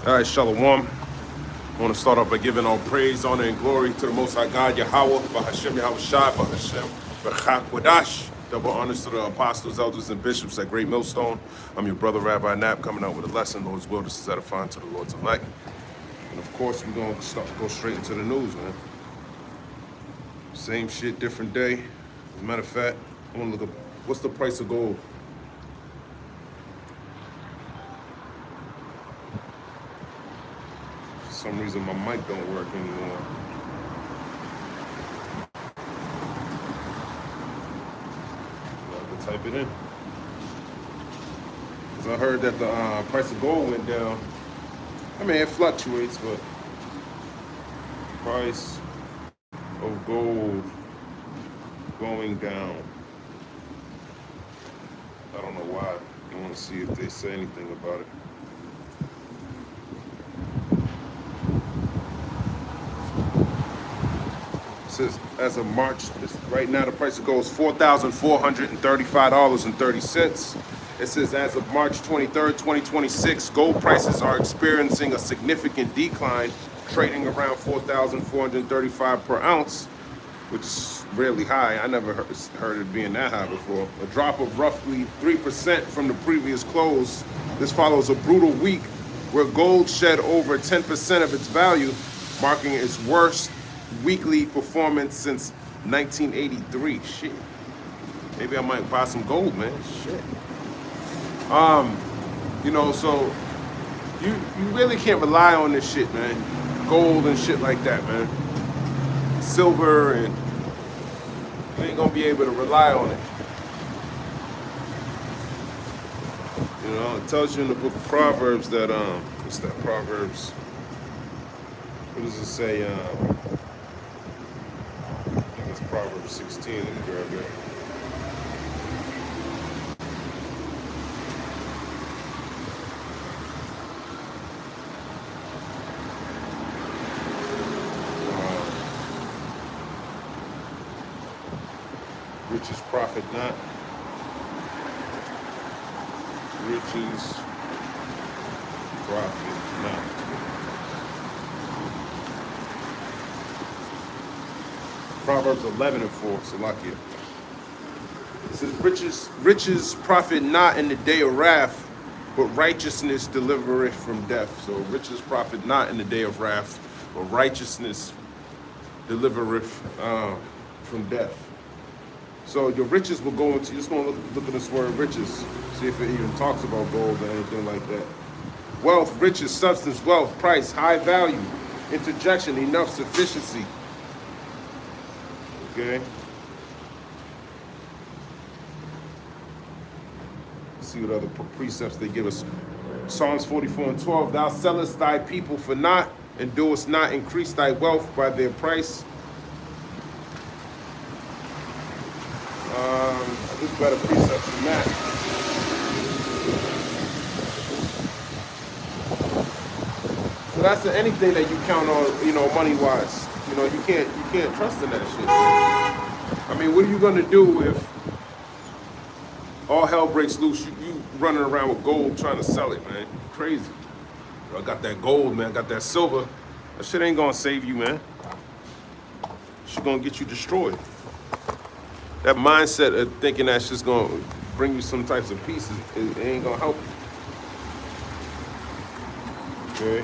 All right, Shalom. I want to start off by giving all praise, honor, and glory to the Most High God, Yahweh, Bahashem, Yahweh Shai, Bahashem, Bechak Wadash. Double honors to the apostles, elders, and bishops at Great Millstone. I'm your brother, Rabbi Knapp, coming out with a lesson. Lord's will, this is edifying to the Lord's elect. And of course, we're going to go straight into the news, man. Same shit, different day. As a matter of fact, I want to look up, what's the price of gold? For some reason, my mic don't work anymore. I have to type it in. Because I heard that the price of gold went down. I mean, it fluctuates, but price of gold going down. I don't know why. I want to see if they say anything about it. It says, as of March, right now the price of gold is $4,435.30. It says, as of March 23rd, 2026, gold prices are experiencing a significant decline, trading around $4,435 per ounce, which is really high. I never heard it being that high before. A drop of roughly 3% from the previous close. This follows a brutal week where gold shed over 10% of its value, marking its worst weekly performance since 1983. Shit. Maybe I might buy some gold, man. Shit. You know, so you really can't rely on this shit, man. Gold and shit like that, man. Silver, and you ain't gonna be able to rely on it. You know, it tells you in the book of Proverbs that what's that? Proverbs. What does it say? I think it's Proverbs 16. Let me grab it. Riches profit not. Riches profit not. Proverbs 11 and 4, Salakia. It says, riches profit not in the day of wrath, but righteousness delivereth from death. So riches profit not in the day of wrath, but righteousness delivereth from death. So your riches will go into, just going to look at this word riches, see if it even talks about gold or anything like that. Wealth, riches, substance, wealth, price, high value, interjection, enough, sufficiency. Okay. Let's see what other precepts they give us. Psalms 44 and 12, thou sellest thy people for naught, and doest not increase thy wealth by their price. There's better precepts than that. So that's anything that you count on, you know, money-wise. You know, you can't trust in that shit. I mean, what are you gonna do if all hell breaks loose? You running around with gold trying to sell it, man? Crazy. I got that gold, man. I got that silver. That shit ain't gonna save you, man. Shit gonna get you destroyed. That mindset of thinking that's just gonna bring you some types of peace, it ain't gonna help you. Okay.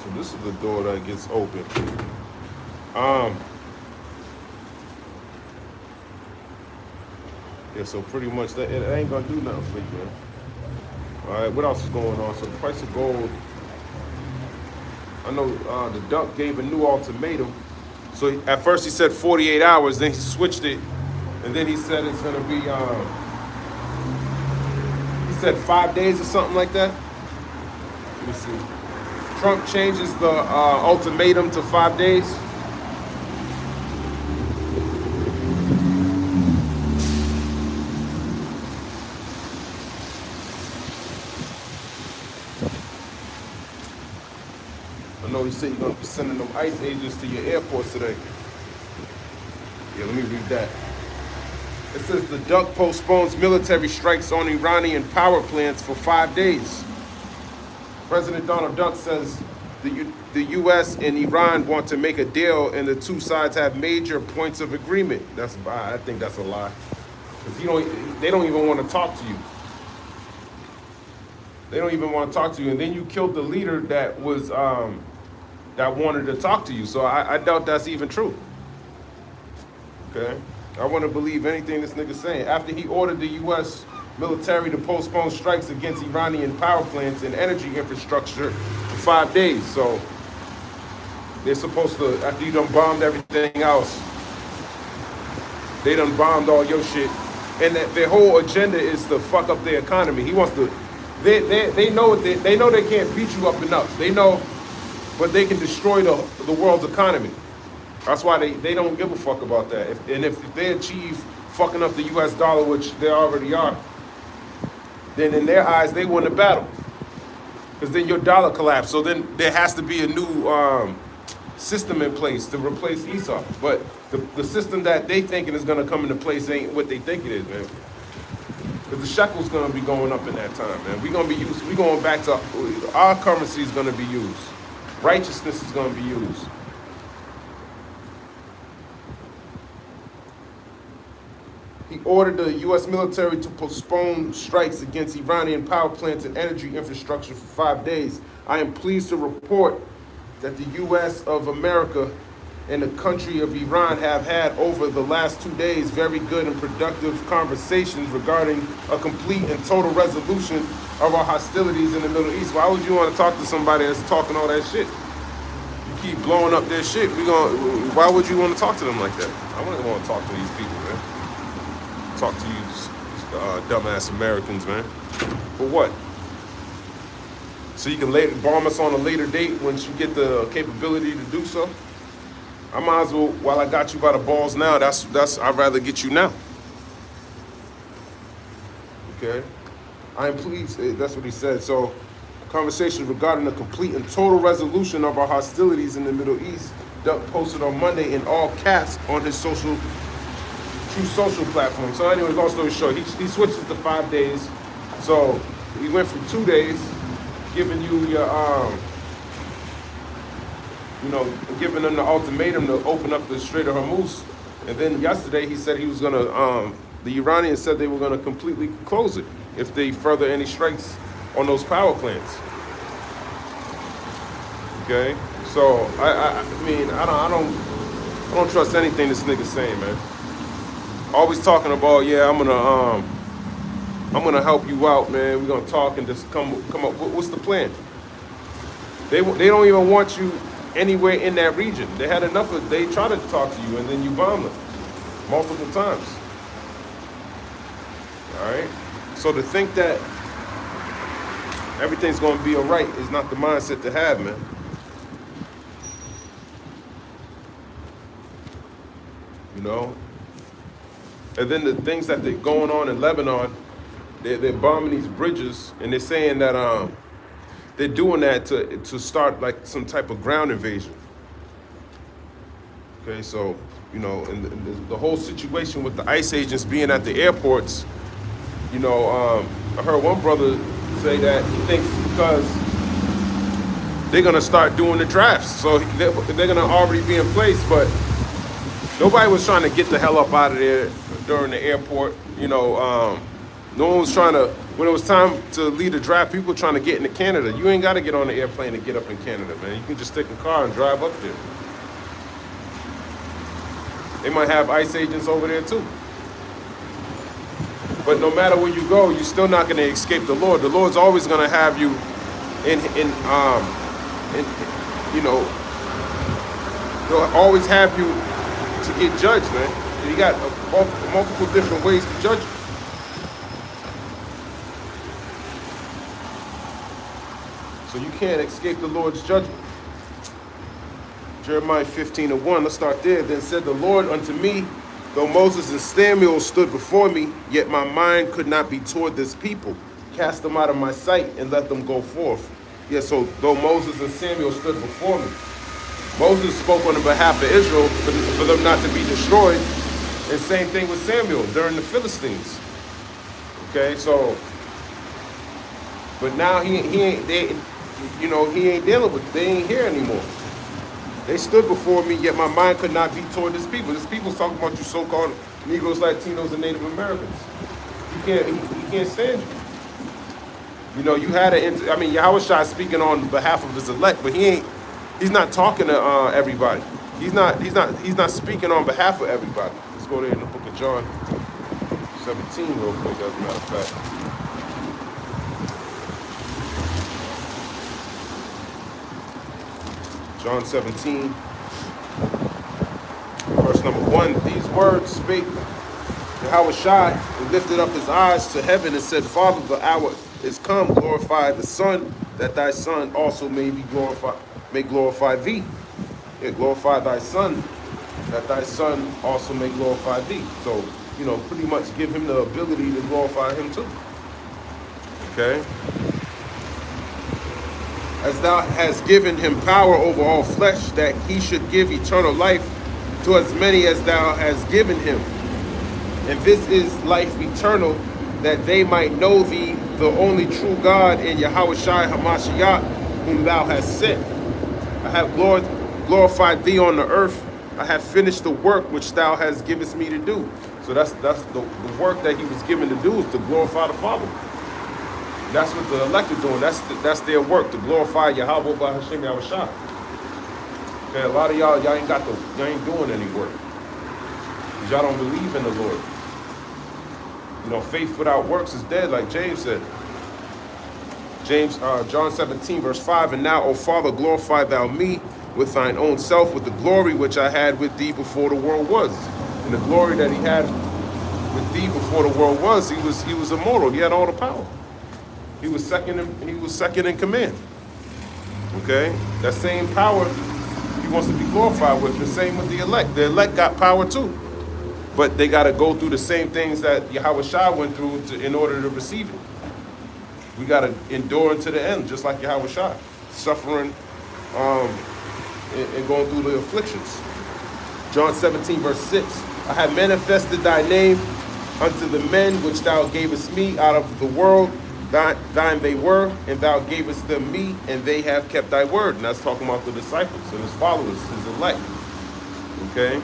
So this is the door that gets open. Yeah, so pretty much that it ain't gonna do nothing for you, man. All right, what else is going on? So the price of gold. I know the Duck gave a new ultimatum. So at first he said 48 hours, then he switched it, and then he said it's gonna be, he said 5 days or something like that. Let me see. Trump changes the ultimatum to 5 days. I know he said you're gonna be sending them ICE agents to your airports today. Yeah, let me read that. It says the Duck postpones military strikes on Iranian power plants for 5 days. President Donald Duck says the U.S. and Iran want to make a deal, and the two sides have major points of agreement. I think that's a lie, because they don't even want to talk to you. They don't even want to talk to you, and then you killed the leader that was that wanted to talk to you. So I doubt that's even true. Okay, I want to believe anything this nigga's saying. After he ordered the U.S. military to postpone strikes against Iranian power plants and energy infrastructure for 5 days. So they're supposed to, after you done bombed everything else, they done bombed all your shit. And their whole agenda is to fuck up their economy. He wants to, they know they can't beat you up enough. They know, but they can destroy the world's economy. That's why they don't give a fuck about that. If they achieve fucking up the US dollar, which they already are, then in their eyes, they won the battle. Because then your dollar collapsed. So then there has to be a new system in place to replace Esau. But the system that they thinking is going to come into place ain't what they think it is, man. Because the shekel's going to be going up in that time, man. We're going back to, our currency is going to be used. Righteousness is going to be used. He ordered the U.S. military to postpone strikes against Iranian power plants and energy infrastructure for 5 days. I am pleased to report that the U.S. of America and the country of Iran have had over the last 2 days very good and productive conversations regarding a complete and total resolution of our hostilities in the Middle East. Why would you want to talk to somebody that's talking all that shit? You keep blowing up their shit. Why would you want to talk to them like that? I wouldn't want to talk to these people, man. Talk to you dumbass Americans, man. For what? So you can later bomb us on a later date once you get the capability to do so? I might as well, while I got you by the balls now, I'd rather get you now. Okay? I am pleased, that's what he said. So, conversations regarding the complete and total resolution of our hostilities in the Middle East, Duck posted on Monday in all caps on his social platform. So anyway, long story short, he switched it to 5 days. So he went from 2 days, giving you your, giving them the ultimatum to open up the Strait of Hormuz. And then yesterday he said he was gonna, the Iranians said they were gonna completely close it if they further any strikes on those power plants. Okay, so I mean I don't trust anything this nigga's saying, man. Always talking about, yeah, I'm gonna help you out, man. We're gonna talk and just come up. What's the plan? They don't even want you anywhere in that region. They had enough of. They tried to talk to you and then you bombed them multiple times. All right. So to think that everything's gonna be all right is not the mindset to have, man. You know. And then the things that they're going on in Lebanon, they're bombing these bridges, and they're saying that they're doing that to start like some type of ground invasion. Okay, so and the whole situation with the ICE agents being at the airports, I heard one brother say that he thinks because they're gonna start doing the drafts, so they're gonna already be in place, but nobody was trying to get the hell up out of there during the airport. No one was trying to, when it was time to lead the draft, people were trying to get into Canada. You ain't got to get on the airplane to get up in Canada, man. You can just take a car and drive up there. They might have ICE agents over there too. But no matter where you go, you're still not going to escape the Lord. The Lord's always going to have you he'll always have you to get judged, man. You got multiple different ways to judge you. So you can't escape the Lord's judgment. Jeremiah 15:1, let's start there. Then said the Lord unto me, though Moses and Samuel stood before me, yet my mind could not be toward this people. Cast them out of my sight and let them go forth. Yeah, so though Moses and Samuel stood before me, Moses spoke on the behalf of Israel for them not to be destroyed. And same thing with Samuel during the Philistines. Okay, so, but now you know, he ain't dealing with, they ain't here anymore. They stood before me, yet my mind could not be toward this people. This people's talking about you so-called Negroes, Latinos, and Native Americans. He can't stand you. You know, you had I mean, Yahweh Shai speaking on behalf of his elect, but he's not talking to everybody. He's not speaking on behalf of everybody. Let's go there in the book of John 17 real quick, as a matter of fact. John 17, verse number 1. These words spake Yahweh Shai, and lifted up his eyes to heaven and said, Father, the hour is come, glorify the Son, that thy Son also may glorify thee. Yeah, glorify thy Son, that thy Son also may glorify thee. So, you know, pretty much give him the ability to glorify him too. Okay? As thou hast given him power over all flesh, that he should give eternal life to as many as thou hast given him. And this is life eternal, that they might know thee, the only true God, and Yahweh Shai HaMashiach, whom thou hast sent. I have glorified thee on the earth. I have finished the work which thou hast givest me to do. So that's the work that he was given to do, is to glorify the Father. That's what the elect are doing. That's their work, to glorify Yahweh B'Hashem Yahweh Shai. Okay, a lot of y'all ain't doing any work, because y'all don't believe in the Lord. You know, faith without works is dead, like James said. John 17, verse 5, and now, O Father, glorify thou me with thine own self, with the glory which I had with thee before the world was. And the glory that he had with thee before the world was, he was immortal. He had all the power. He was second in command. Okay? That same power he wants to be glorified with. The same with the elect. The elect got power too. But they got to go through the same things that Yahweh Shai went through in order to receive it. We got to endure to the end, just like Yahweh Shai. Suffering and going through the afflictions. John 17, verse 6. I have manifested thy name unto the men which thou gavest me out of the world. Thine they were, and thou gavest them me, and they have kept thy word. And that's talking about the disciples and his followers, his elect. Okay?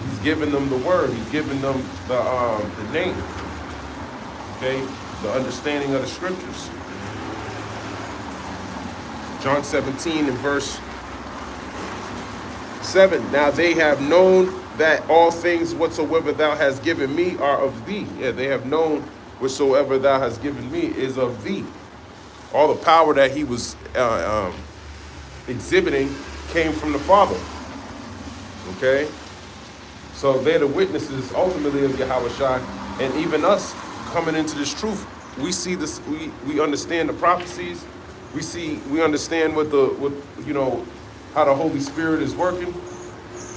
He's giving them the word. He's giving them the name. Okay? The understanding of the scriptures. John 17 and verse 7. Now they have known that all things whatsoever thou hast given me are of thee. Yeah, they have known whatsoever thou hast given me is of thee. All the power that he was exhibiting came from the Father. Okay? So they're the witnesses ultimately of Yahweh Shai. And even us coming into this truth, we see this, we understand the prophecies. We understand what you know, how the Holy Spirit is working.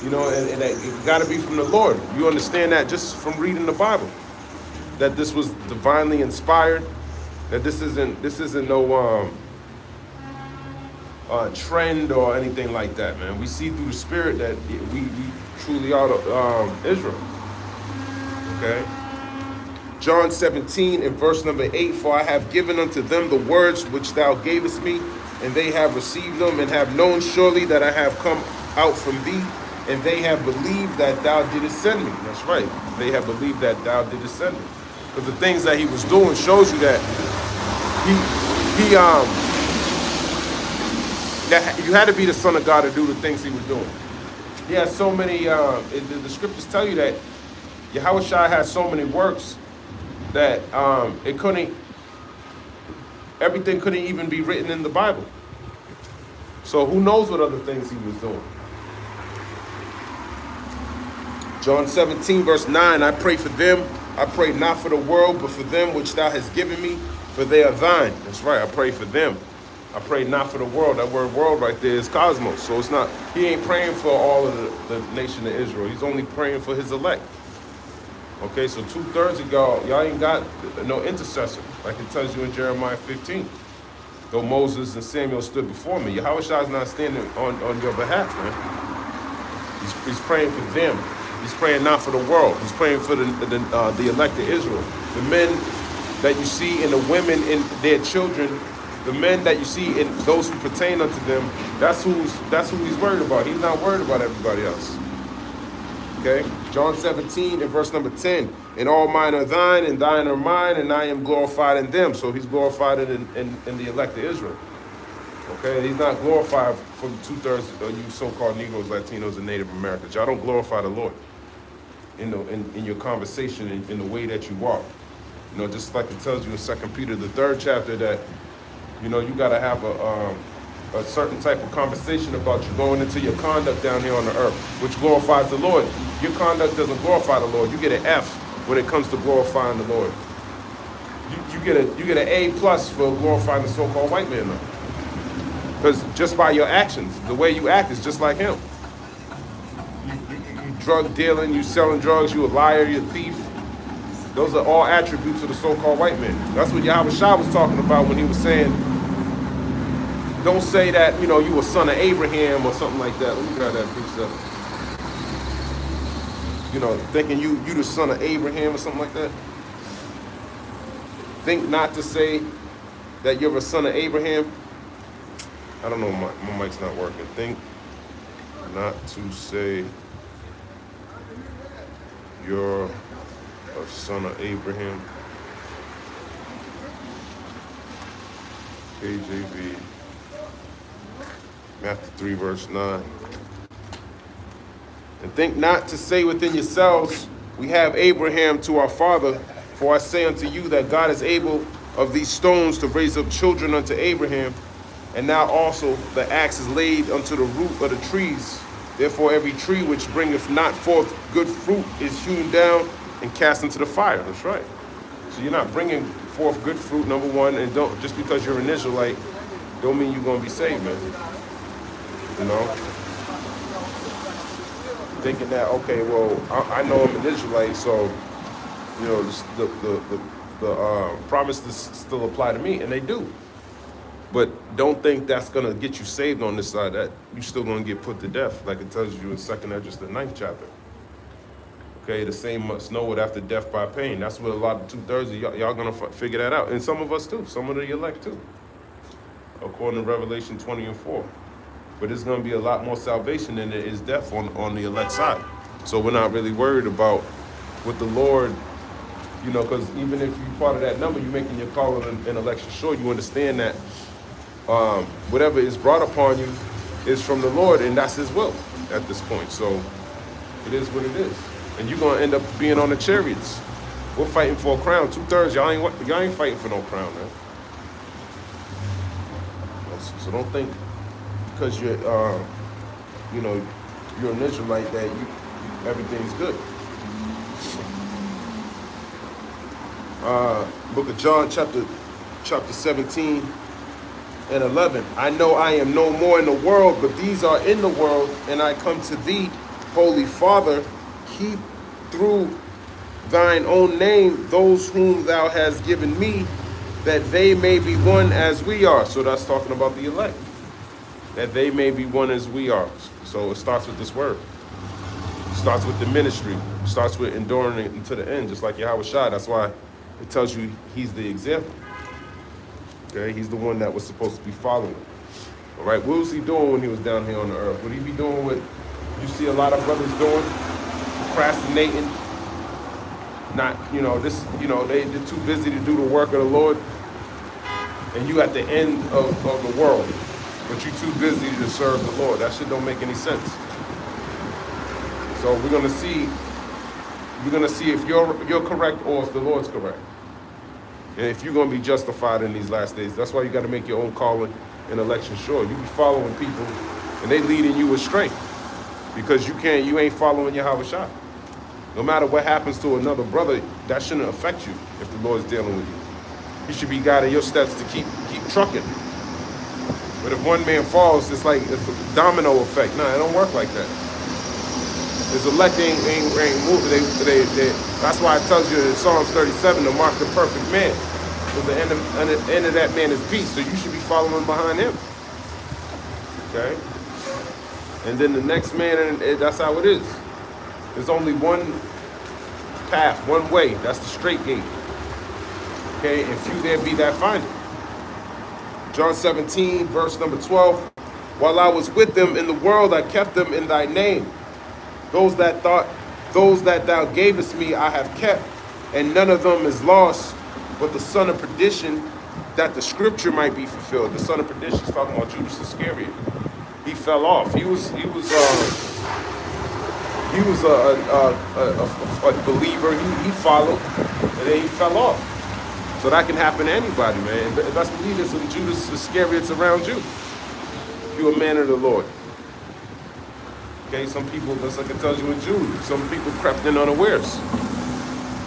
You know, and it got to be from the Lord. You understand that just from reading the Bible, that this was divinely inspired, that this isn't no trend or anything like that, man. We see through the Spirit that we truly are Israel. Okay. John 17 and verse number 8, for I have given unto them the words which thou gavest me, and they have received them, and have known surely that I have come out from thee, and they have believed that thou didst send me. That's right. They have believed that thou didst send me. Because the things that he was doing shows you that that you had to be the Son of God to do the things he was doing. He has so many, the scriptures tell you that Yahweh Shai has so many works that everything couldn't even be written in the Bible. So who knows what other things he was doing. John 17, verse 9, I pray for them. I pray not for the world, but for them which thou hast given me, for they are thine. That's right, I pray for them. I pray not for the world. That word world right there is cosmos. So it's not, he ain't praying for all of the nation of Israel. He's only praying for his elect. Okay, so 2/3 of y'all ain't got no intercessor, like it tells you in Jeremiah 15. Though Moses and Samuel stood before me, Yahweh Shai is not standing on your behalf, man. He's praying for them. He's praying not for the world. He's praying for the elect of Israel. The men that you see and the women and their children, the men that you see in those who pertain unto them, that's who he's worried about. He's not worried about everybody else. Okay? John 17 and verse number 10. And all mine are thine, and thine are mine, and I am glorified in them. So he's glorified in the elect of Israel. Okay? He's not glorified for the 2/3 of you so-called Negroes, Latinos, and Native Americans. Y'all don't glorify the Lord in your conversation, in the way that you walk. You know, just like it tells you in 2 Peter, the 3rd chapter, that, you know, you got to have a certain type of conversation about you going into your conduct down here on the earth, which glorifies the Lord. Your conduct doesn't glorify the Lord. You get an F when it comes to glorifying the Lord. You get an A+ for glorifying the so-called white man, though. Because just by your actions, the way you act is just like him. You drug dealing, you selling drugs, you a liar, you a thief. Those are all attributes of the so-called white man. That's what Yahweh Shah was talking about when he was saying, don't say that, you know, you a son of Abraham or something like that. Let me grab that piece up. You know, thinking you the son of Abraham or something like that. Think not to say that you're a son of Abraham. I don't know, my mic's not working. Think not to say you're a son of Abraham. KJV, Matthew 3, verse 9. And think not to say within yourselves, we have Abraham to our father. For I say unto you that God is able of these stones to raise up children unto Abraham. And now also the axe is laid unto the root of the trees. Therefore every tree which bringeth not forth good fruit is hewn down and cast into the fire. That's right. So you're not bringing forth good fruit, number one, and don't, just because you're an Israelite, don't mean you're going to be saved, man. You know? Thinking that, okay, well, I know I'm an Israelite, so, you know, the promises still apply to me, and they do. But don't think that's going to get you saved on this side, that you're still going to get put to death, like it tells you in 2nd Esdras, the 9th chapter. Okay, the same must know it after death by pain. That's what a lot of 2/3 of y'all going to figure that out. And some of us too, some of the elect too, according to Revelation 20 and 4. But there's going to be a lot more salvation than there is death on the elect side. So we're not really worried about what the Lord, you know, because even if you're part of that number, you're making your call and election sure, you understand that whatever is brought upon you is from the Lord, and that's his will at this point. So it is what it is. And you're going to end up being on the chariots. We're fighting for a crown. 2/3, y'all ain't fighting for no crown, man. So don't think because you're, you know, you're an Israelite that everything's good. Book of John, chapter 17 and 11. I know I am no more in the world, but these are in the world, and I come to thee, Holy Father, keep through thine own name those whom thou hast given me, that they may be one as we are. So that's talking about the elect. That they may be one as we are. So it starts with this word. It starts with the ministry. It starts with enduring it unto the end, just like Yahweh Shai. That's why it tells you he's the example. Okay, he's the one that was supposed to be following. All right, what was he doing when he was down here on the earth? Would he be doing what you see a lot of brothers doing? Procrastinating. Not, you know, they're too busy to do the work of the Lord. And you at the end of the world, but you're too busy to serve the Lord. That shit don't make any sense. So we're gonna see if you're correct or if the Lord's correct. And if you're going to be justified in these last days. That's why you got to make your own calling and election sure. You be following people and they leading you astray because you ain't following Yahweh Shai. No matter what happens to another brother, that shouldn't affect you if the Lord's dealing with you. You should be guiding your steps to keep trucking. But if one man falls, it's a domino effect. No, it don't work like that. His elect ain't moving. That's why it tells you in Psalms 37 to mark the perfect man. Because the end of that man is peace. So you should be following behind him. Okay? And then the next man, that's how it is. There's only one path, one way. That's the straight gate. Okay? And few there be that find it. John 17, verse number 12. While I was with them in the world, I kept them in thy name. Those that thou gavest me, I have kept, and none of them is lost, but the son of perdition, that the scripture might be fulfilled. The son of perdition is talking about Judas Iscariot. He fell off. He was a believer. He followed, and then he fell off. So that can happen to anybody, man. Best believe there's some Judas Iscariots around you. If you're a man of the Lord. Okay, some people, just like it tells you in Jude, some people crept in unawares.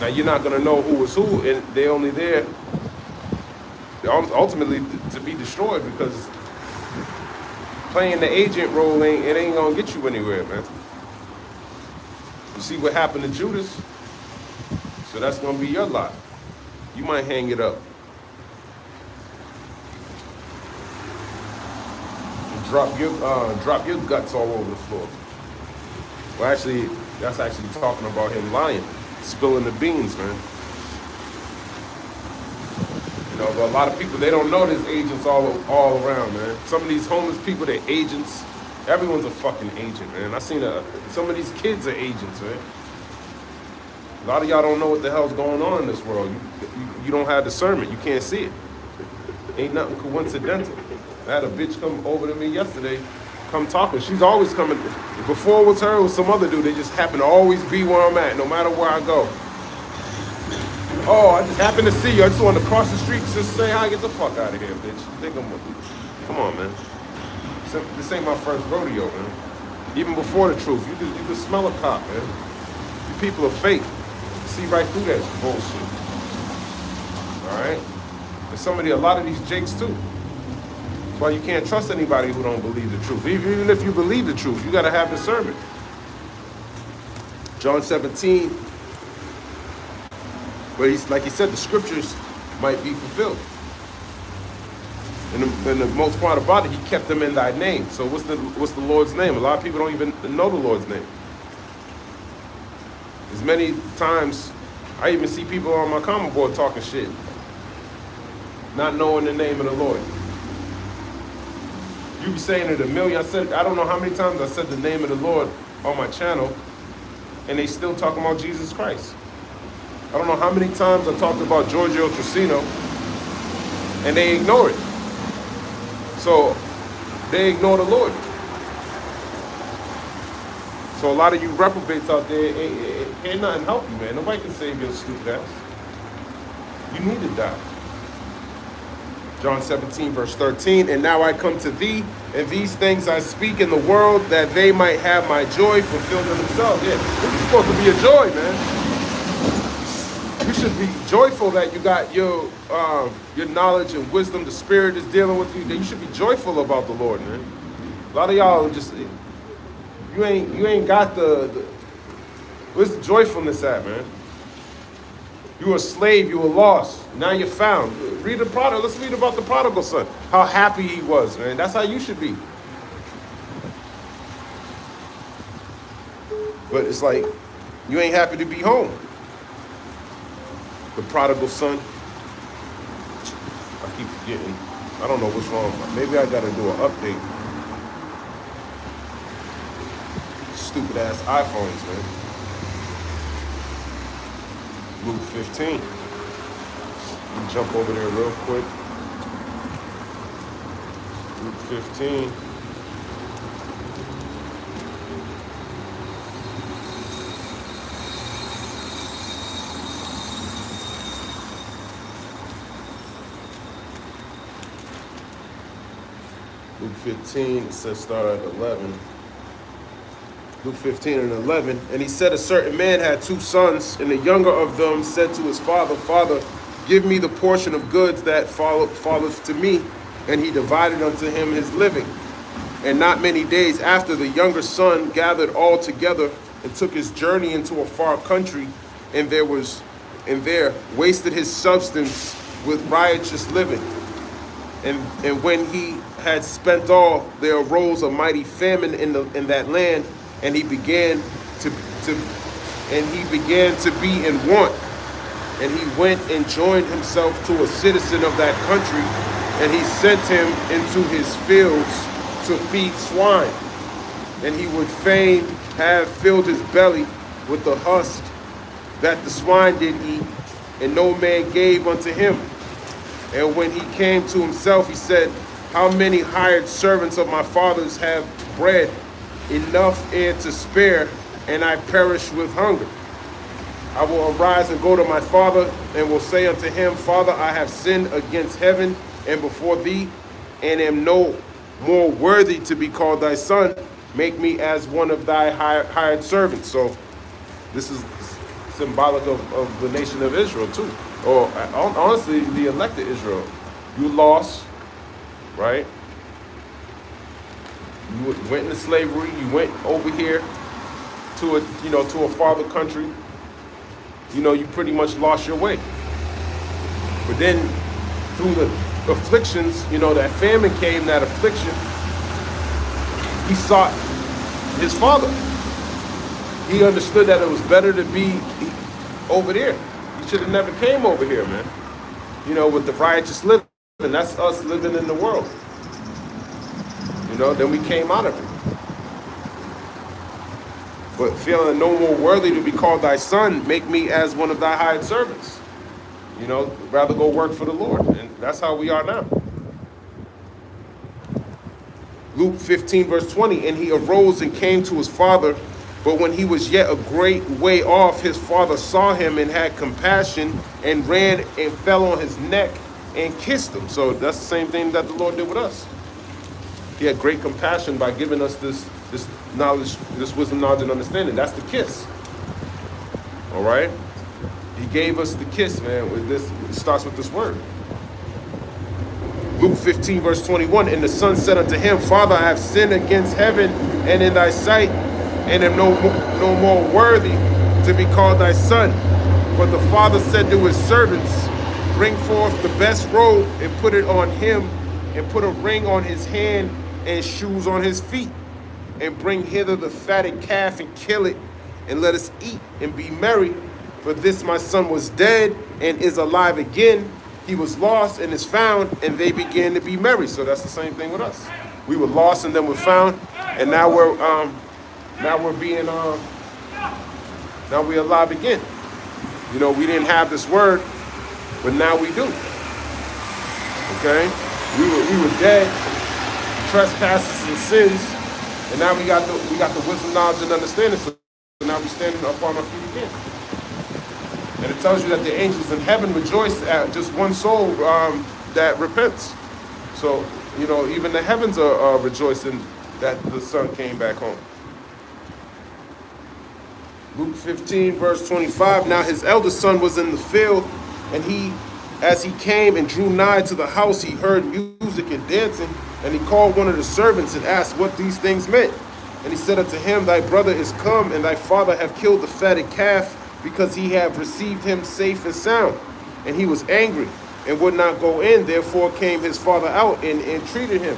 Now you're not gonna know who was who, and they're only there ultimately to be destroyed, because playing the agent role ain't gonna get you anywhere, man. You see what happened to Judas? So that's gonna be your lot. You might hang it up. Drop your guts all over the floor. Well, actually, that's actually talking about him lying, spilling the beans, man. You know, but a lot of people, they don't know there's agents all around, man. Some of these homeless people, they're agents. Everyone's a fucking agent, man. I seen some of these kids are agents, man. A lot of y'all don't know what the hell's going on in this world. You don't have discernment. You can't see it. Ain't nothing coincidental. I had a bitch come over to me yesterday, come talking. She's always coming. Before it was her, it was some other dude. They just happen to always be where I'm at, no matter where I go. Oh, I just happened to see you. I just wanted to cross the street and just say hi. Get the fuck out of here, bitch. Come on, man. This ain't my first rodeo, man. Even before the truth, you can smell a cop, man. You people are fake. See right through that bullshit. All right? And a lot of these jakes too. That's why you can't trust anybody who don't believe the truth. Even if you believe the truth, you got to have discernment. John 17, where like he said, the scriptures might be fulfilled. And the most part about it, he kept them in thy name. So what's the Lord's name? A lot of people don't even know the Lord's name. As many times, I even see people on my comment board talking shit, not knowing the name of the Lord. You be saying it a million. I don't know how many times I said the name of the Lord on my channel, and they still talking about Jesus Christ. I don't know how many times I talked about Giorgio Trissino, and they ignore it. So they ignore the Lord. So a lot of you reprobates out there, ain't nothing help you, man. Nobody can save your stupid ass. You need to die. John 17, verse 13, and now I come to thee, and these things I speak in the world, that they might have my joy fulfilled in themselves. Yeah, this is supposed to be a joy, man. You should be joyful that you got your knowledge and wisdom. The Spirit is dealing with you. You should be joyful about the Lord, man. A lot of y'all just, you ain't got where's the joyfulness at, man? You were a slave, you were lost. Now you're found. Let's read about the prodigal son. How happy he was, man. That's how you should be. But it's like, you ain't happy to be home. The prodigal son. I keep forgetting. I don't know what's wrong. Maybe I gotta do an update. Stupid ass iPhones, man. Luke 15. Let me jump over there real quick. Luke 15. Luke 15, it says start at 11. Luke 15 and 11. And he said, a certain man had 2 sons, and the younger of them said to his father, Father, give me the portion of goods that falleth to me. And he divided unto him his living. And not many days after, the younger son gathered all together and took his journey into a far country, and there wasted his substance with riotous living. And when he had spent all, there arose a mighty famine in that land, and he began to be in want. And he went and joined himself to a citizen of that country, And he sent him into his fields to feed swine. And he would fain have filled his belly with the husk that the swine did eat, and no man gave unto him. And when he came to himself, he said, how many hired servants of my father's have bread enough and to spare, and I perish with hunger? I will arise and go to my father, and will say unto him, Father, I have sinned against heaven and before thee, and am no more worthy to be called thy son. Make me as one of thy hired servants. So this is symbolic of the nation of Israel too. Or honestly, the elected Israel. You lost, right? You went into slavery. You went over here to a farther country. You pretty much lost your way. But then through the afflictions, that famine came, that affliction, he sought his father. He understood that it was better to be over there. He should have never came over here, man. With the righteous living. That's us living in the world. Then we came out of it. But feeling no more worthy to be called thy son, make me as one of thy hired servants. Rather go work for the Lord. And that's how we are now. Luke 15, verse 20, and he arose and came to his father. But when he was yet a great way off, his father saw him and had compassion and ran and fell on his neck and kissed him. So that's the same thing that the Lord did with us. He had great compassion by giving us this knowledge, this wisdom, knowledge, and understanding. That's the kiss. All right? He gave us the kiss, man. With this, it starts with this word. Luke 15, verse 21, and the son said unto him, Father, I have sinned against heaven and in thy sight, and am no more worthy to be called thy son. But the father said to his servants, bring forth the best robe and put it on him, and put a ring on his hand and shoes on his feet. And bring hither the fatted calf and kill it, and let us eat and be merry. For this my son was dead and is alive again. He was lost and is found, and they began to be merry. So that's the same thing with us. We were lost and then we're found, and now we're alive again. We didn't have this word, but now we do. Okay? We were dead, trespasses and sins, and now we got the wisdom, knowledge, and understanding. So now we're standing up on our feet again. And it tells you that the angels in heaven rejoice at just one soul that repents. So, even the heavens are rejoicing that the son came back home. Luke 15, verse 25, now his eldest son was in the field, and as he came and drew nigh to the house, he heard music and dancing, and he called one of the servants and asked what these things meant. And he said unto him, thy brother is come, and thy father hath killed the fatted calf, because he have received him safe and sound. And he was angry, and would not go in. Therefore came his father out and entreated him.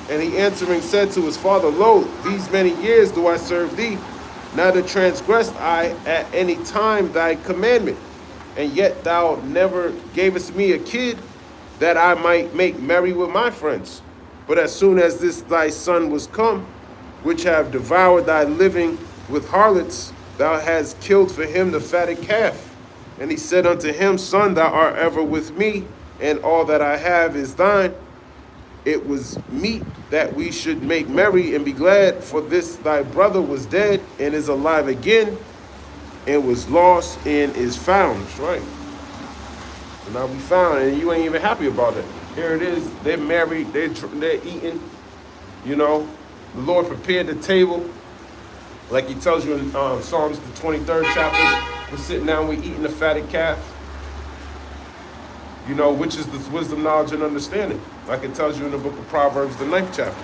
And he answering said to his father, lo, these many years do I serve thee, neither transgressed I at any time thy commandment. And yet thou never gavest me a kid, that I might make merry with my friends. But as soon as this thy son was come, which have devoured thy living with harlots, thou hast killed for him the fatted calf. And he said unto him, Son, thou art ever with me, and all that I have is thine. It was meet that we should make merry and be glad, for this thy brother was dead and is alive again, and was lost and is found. That's right. So now we found, and you ain't even happy about it. Here it is. They're married. They're eating. The Lord prepared the table. Like he tells you in Psalms, the 23rd chapter, we're sitting down, we're eating the fatted calf. Which is this wisdom, knowledge, and understanding. Like it tells you in the book of Proverbs, the 9th chapter.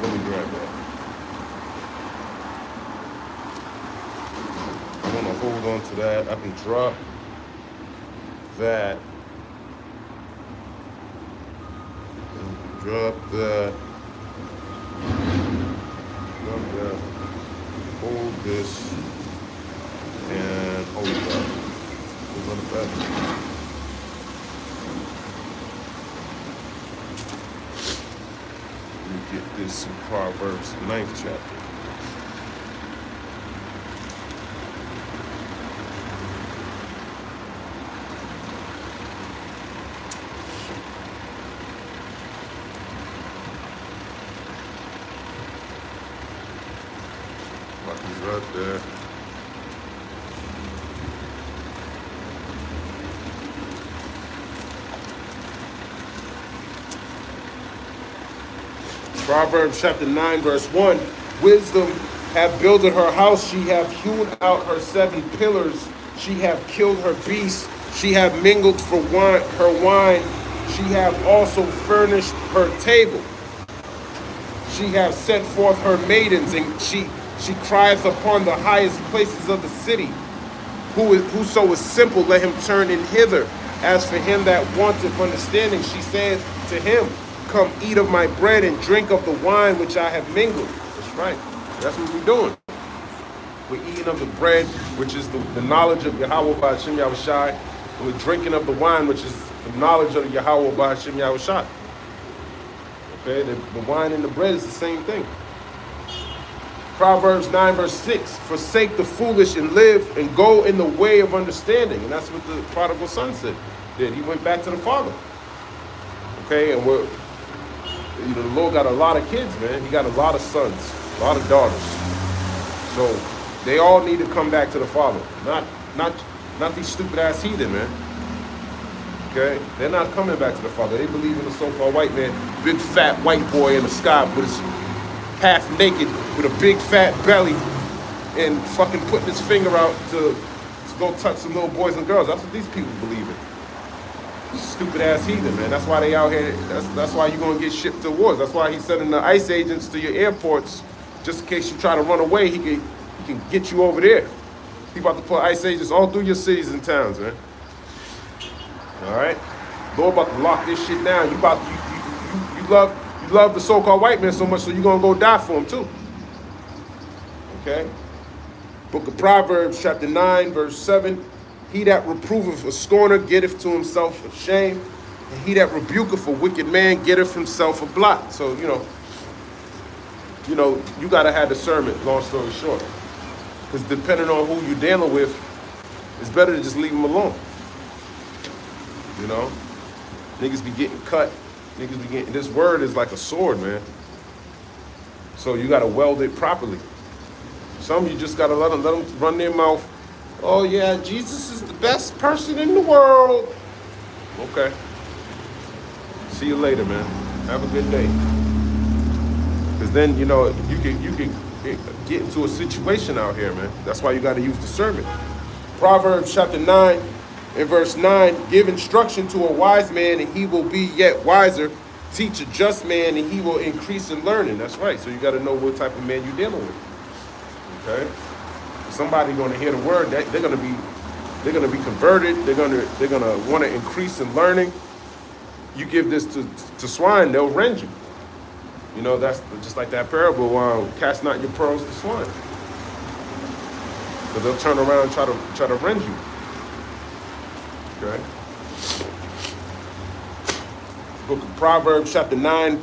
Let me grab that. I want to hold on to that. I can drop that. Drop that. Hold this. And hold that. Hold on the Let me get this in Proverbs, 9th chapter. He's right there. Proverbs chapter 9, verse 1. Wisdom hath builded her house. She hath hewn out her 7 pillars. She hath killed her beasts. She hath mingled for wine, her wine. She hath also furnished her table. She hath set forth her maidens, and she crieth upon the highest places of the city. Whoso is simple, let him turn in hither. As for him that wanteth understanding, she saith to him, come eat of my bread and drink of the wine which I have mingled. That's right. That's what we're doing. We're eating of the bread, which is the knowledge of Yahweh by Hashem Yahushai. And we're drinking of the wine, which is the knowledge of Yahweh by Hashem Yahushai. Okay, the wine and the bread is the same thing. Proverbs 9, verse 6, forsake the foolish and live and go in the way of understanding. And that's what the prodigal son did. He went back to the father. Okay, and the Lord got a lot of kids, man. He got a lot of sons, a lot of daughters. So they all need to come back to the father. Not these stupid ass heathen, man. Okay? They're not coming back to the father. They believe in the so-called white man, big fat white boy in the sky with his half naked with a big fat belly and fucking putting his finger out to go touch some little boys and girls. That's what these people believe in. Stupid ass heathen, man. That's why they out here. That's why you're gonna get shipped to wars. That's why he's sending the ICE agents to your airports, just in case you try to run away. He can get you over there. He about to put ICE agents all through your cities and towns, man. All right, Lord about to lock this shit down. You love the so-called white man so much, so you're gonna go die for him too. Okay. Book of Proverbs, chapter 9, verse 7. He that reproveth a scorner getteth to himself a shame, and he that rebuketh a wicked man getteth himself a blot. So you gotta have discernment. Long story short, because depending on who you're dealing with, it's better to just leave them alone. You know, niggas be getting cut. Niggas be getting, this word is like a sword, man. So you gotta weld it properly. Some you just gotta let them run their mouth. Oh yeah, Jesus is the best person in the world. Okay. See you later, man. Have a good day. Because then you can get into a situation out here, man. That's why you gotta use discernment. Proverbs chapter 9. In verse 9, give instruction to a wise man, and he will be yet wiser. Teach a just man, and he will increase in learning. That's right. So you got to know what type of man you're dealing with. Okay. Somebody going to hear the word, they're going to be converted. They're going to want to increase in learning. You give this to swine, they'll rend you. You know, that's just like that parable. Cast not your pearls to swine, because they'll turn around and try to rend you. Okay. Book of Proverbs, chapter 9,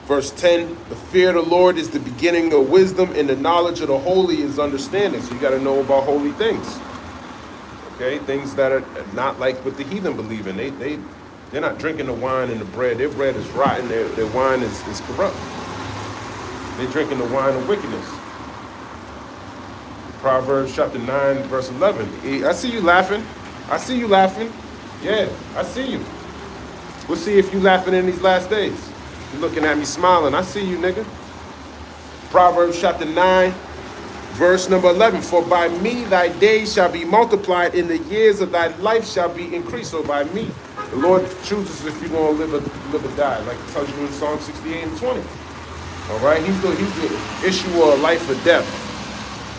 verse 10. The fear of the Lord is the beginning of wisdom, and the knowledge of the holy is understanding. So you got to know about holy things. Okay, things that are not like what the heathen believe in. They're not drinking the wine and the bread. Their bread is rotten. Their wine is corrupt. They're drinking the wine of wickedness. Proverbs chapter 9, verse 11. I see you laughing. I see you laughing. Yeah, I see you. We'll see if you laughing in these last days. You're looking at me smiling. I see you, nigga. Proverbs chapter 9, verse number 11. For by me thy days shall be multiplied, and the years of thy life shall be increased. So by me, the Lord chooses if you're going to live or die, like it tells you in Psalm 68 and 20. All right? He's the issuer of life or death.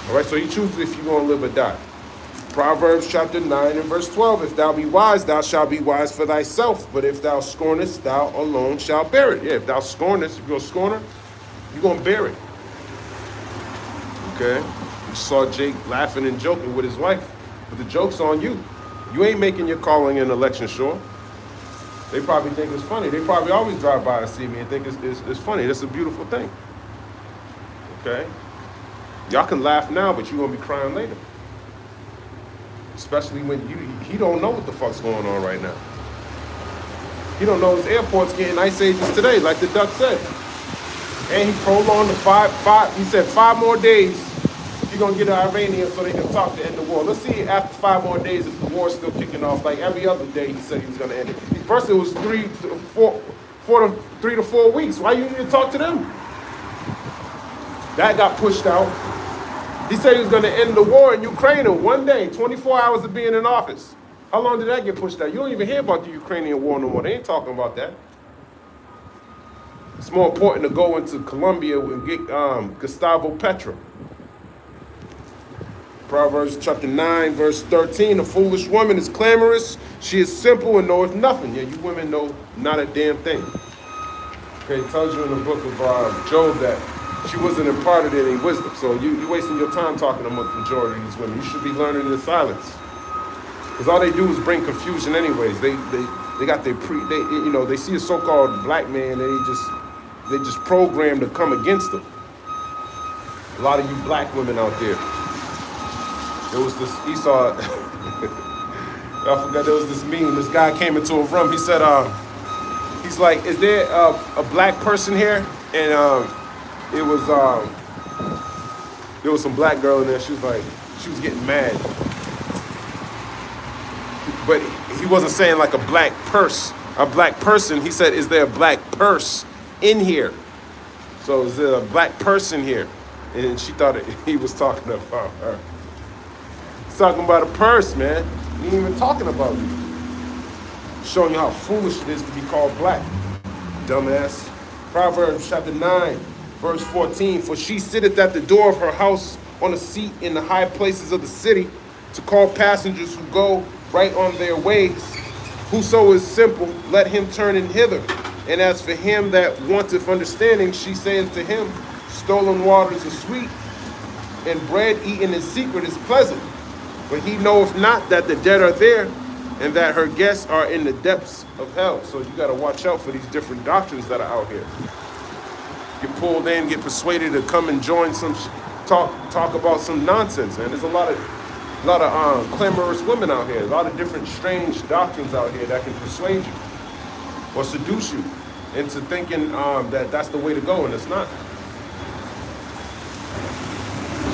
All right? So he chooses if you're going to live or die. Proverbs chapter 9 and verse 12. If thou be wise, thou shalt be wise for thyself. But if thou scornest, thou alone shalt bear it. Yeah, if thou scornest, if you're a scorner, you're going to bear it. Okay? You saw Jake laughing and joking with his wife. But the joke's on you. You ain't making your calling and election sure. They probably think it's funny. They probably always drive by and see me and think it's funny. That's a beautiful thing. Okay? Y'all can laugh now, but you're going to be crying later. Especially when he don't know what the fuck's going on right now. He don't know his airport's getting ice ages today, like the duck said. And he prolonged the he said 5 more days, he's going to get the Iranians so they can talk to end the war. Let's see after 5 more days if the war's still kicking off. Like every other day he said he was going to end it. First it was 3 to 4 weeks. Why you need to talk to them? That got pushed out. He said he was going to end the war in Ukraine in 1 day, 24 hours of being in office. How long did that get pushed out? You don't even hear about the Ukrainian war no more. They ain't talking about that. It's more important to go into Colombia and get Gustavo Petro. Proverbs chapter 9, verse 13. A foolish woman is clamorous. She is simple and knoweth nothing. Yeah, you women know not a damn thing. Okay, it tells you in the book of Job that she wasn't imparted any wisdom. So you're wasting your time talking to the majority of these women. You should be learning in silence. Because all they do is bring confusion anyways. They got their they see a so-called black man and they just program to come against them. A lot of you black women out there. There was this Esau, I forgot there was this meme. This guy came into a room. He said, he's like, is there a black person here? And there was some black girl in there. She was getting mad. But he wasn't saying like a black person. He said, is there a black purse in here? So is there a black person here? And she thought he was talking about her. He's talking about a purse, man. He ain't even talking about you. Showing you how foolish it is to be called black. Dumbass. Proverbs chapter 9, verse 14. For she sitteth at the door of her house on a seat in the high places of the city to call passengers who go right on their ways. Whoso is simple, let him turn in hither. And as for him that wanteth understanding, she saith to him, stolen waters are sweet, and bread eaten in secret is pleasant. But he knoweth not that the dead are there, and that her guests are in the depths of hell. So you got to watch out for these different doctrines that are out here. Get pulled in, get persuaded to come and join some talk about some nonsense, man. There's a lot of clamorous women out here. A lot of different strange doctrines out here that can persuade you or seduce you into thinking that that's the way to go, and it's not.